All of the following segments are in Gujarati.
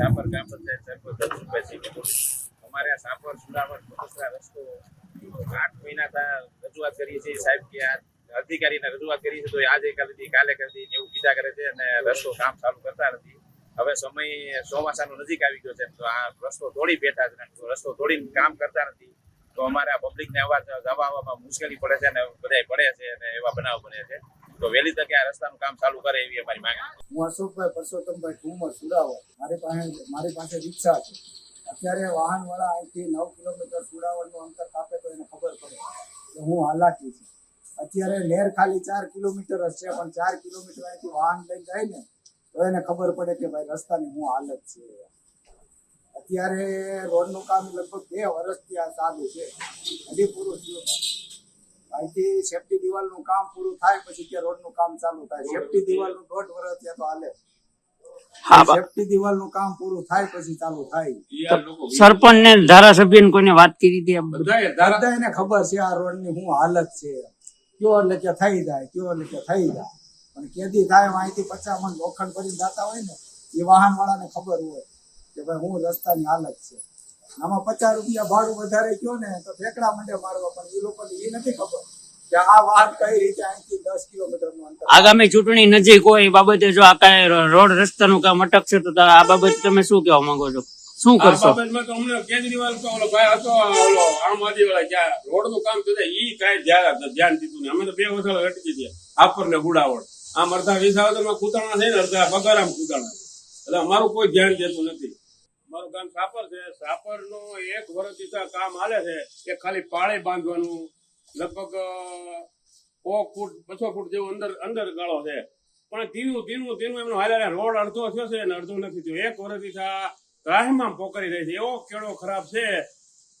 સાપર ગામ પંચાયત સરપંચ દર્શનભાઈ સિંહ અમારે આ સાપર સુડાવડ બગસરા રસ્તો 8 મહિના રજૂઆત કરી છે સાહેબ કે આ અધિકારીને રજૂઆત કરી છે તો આજે કરી દીધી કાલે કરી દીધી એવું કીધા કરે છે અને રસ્તો કામ ચાલુ કરતા નથી. હવે સમય ચોમાસાનો નજીક આવી ગયો છે તો આ રસ્તો તોડી બેઠા છે, રસ્તો તોડીને કામ કરતા નથી તો અમારે આ પબ્લિકને અવાર જવા આવવામાં મુશ્કેલી પડે છે અને બધા પડે છે અને એવા બનાવ બને છે. તો વહેલી તકે આ રસ્તાનું કામ ચાલુ કરે એવી અમારી માંગ. હું અશોકભાઈ પરસોત્તમભાઈ ઠુમર સુડાવડ, મારી પાસે રિક્ષા છે. અત્યારે વાહનવાળા અહીંથી 9 કિલોમીટર સુડાવડનું અંતર કાપે તો એને ખબર પડે કે હું હાલાકી છે. અત્યારે નેર ખાલી 4 કિલોમીટર જ છે, પણ 4 કિલોમીટર અહીંથી વાહન લઈને જાય ને તો એને ખબર પડે કે ભાઈ રસ્તાની શું હાલત છે. અત્યારે રોડનું કામ લગભગ 2 વર્ષથી આ ચાલુ છે, હજી પૂરું થયું નથી. અહીંથી સેફટી દિવાલનું કામ પૂરું થાય પછી ત્યાં રોડનું કામ ચાલુ થાય. સેફટી દિવાલનું 1.5 વર્ષ ત્યાં તો હાલે. સેફટી દિવાલનું કામ પૂરું થાય પછી ચાલુ થાય. સરપંચ ને ધારાસભ્ય ને કોઈને વાત કરી હતી? બધાને ખબર છે આ રોડની શું હાલત છે. કયો એટલે કે થઈ જાય, કયો એટલે કે થઈ જાય, પણ કેદી થાય અહીંથી 50 મણ લોખંડ ભરીને જતા હોય ને એ વાહન વાળાને ખબર હોય કે ભાઈ હું રસ્તાની હાલત છે. આમાં 50 રૂપિયા ભાડું વધારે કયો ને તો ઠેકડા મંડે મારવા, પણ એ લોકોને એ નથી ખબર કે આ વાહન કઈ રીતે અહીંથી 10 કિલોમીટરનું અંતર. આગામી ચૂંટણી નજીક હોય એ બાબતે જો આ કઈ રોડ રસ્તાનું કામ અટકશે તો આ બાબતે તમે શું કહેવા માંગો છો? શું કરશો? આ બાબતમાં તો અમને કેજરીવાલ તો ઓલો ભાઈ હતો ઓલો આમ આદમી વાળા જ્યાં રોડનું કામ થયું ઈ કાંઈ ધ્યાન દીધું નહીં. અમે તો 2 વર્ષ અટકી ગયા આપર ને ગુડાવડ. આમ અડધા વિસાવદરમાં કૂતરણા છે ને અડધા બગારામ કૂતરણા છે, એટલે અમારું કોઈ ધ્યાન દેતું નથી. મારું ગામ સાપર છે. સાપર નું 1 વર્ષથી કામ હાલે છે કે ખાલી પાળે બાંધવાનું, લગભગ 100 ફૂટ 200 ફૂટ જેવું અંદર ગાળો છે, પણ ધીનું એમનો હાલે રોડ અડધો થયો છે ને અડધો નથી થયો. 1 વર્ષથી ત્રાહીમામ પોકારી રહી છે. એવો કેળો ખરાબ છે,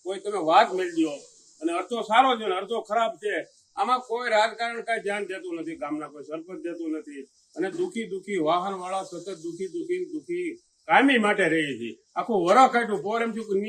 કોઈ તમે વાત મેળવી દો. અને અડધો સારો છે ને અડધો ખરાબ છે. આમાં કોઈ રાજકારણ કઈ ધ્યાન દેતું નથી, ગામના કોઈ સરપંચ દેતું નથી. અને દુખી વાહન વાળા સતત દુખી કાયમી માટે રહી છે. આખું વરસ કાઢ્યું પોર એમ થયું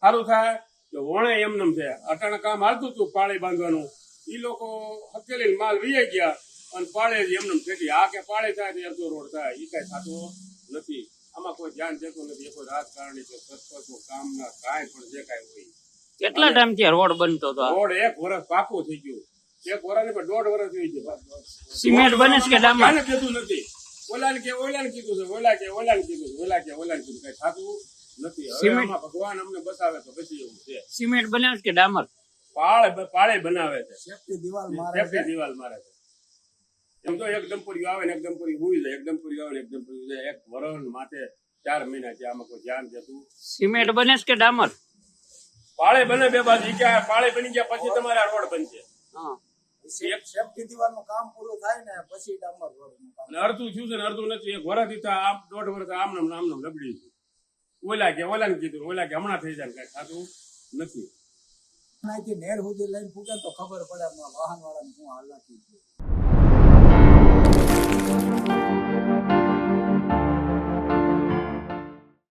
સારું થાય કે વણે એમનેમ છે. અટાણે કામ હાલતું હતું પાળી બાંધવાનું, એ લોકો હકેલી માલ વીએ ગયા અને પાળે એમનેમ થઈ. આ કે પાળે થાય તો અડધો રોડ થાય, એ કઈ થતું નથી. આમાં કોઈ ધ્યાન દેતું નથી. કોઈ રાજકારણી કે સરપંચો કામના કાંઈ પણ જે કાંઈ હોય. કેટલા ટાઈમ થી રોડ બનતો હતો? રોડ 1 વર્ષ પાકું થઈ ગયું. 1 વર્ષ ને 1.5 વર્ષ થઈ ગયું. સિમેન્ટ બને છે કે ડામર? કાને કીધું નથી. ઓલાને કીધું છે, ઓલા કે ઓલાને કીધું કઈ થતું નથી. હવે આમાં ભગવાન અમને બતાવે તો પછી એવું છે. સિમેન્ટ બને છે કે ડામર? પાળે બનાવે છે. સેફટી દિવાલ મારે છે. એમ તો એક દંપતીઓ આવે ને એક દંપતી હુઈ જાય, એક દંપતી આવે ને એક દંપતી હુઈ જાય. 1 વર્ષ માટે 4 મહિના છે. આમાં કોઈ ધ્યાન દેતું. સિમેન્ટ બને છે કે ડામર? પાળે બને 2 બાજુ. પાળે બની ગયા પછી તમારે આ રોડ બનશે. સેફટી દિવાલનું કામ પૂરું થાય ને પછી ડામર રોડનું કામ. અને અડધું થયું છે ને અડધું નથી. 1 વર્ષથી આમ 1.5 વર્ષ આમને લબડી છે. ઓલાને કીધું, ઓલા કે હમણાં થઈ જાય, કઈ થતું નથી. અહીંથી નેર સુધી લઈને ફૂટે તો ખબર પડે વાહન વાળાને શું હાલાકી છે.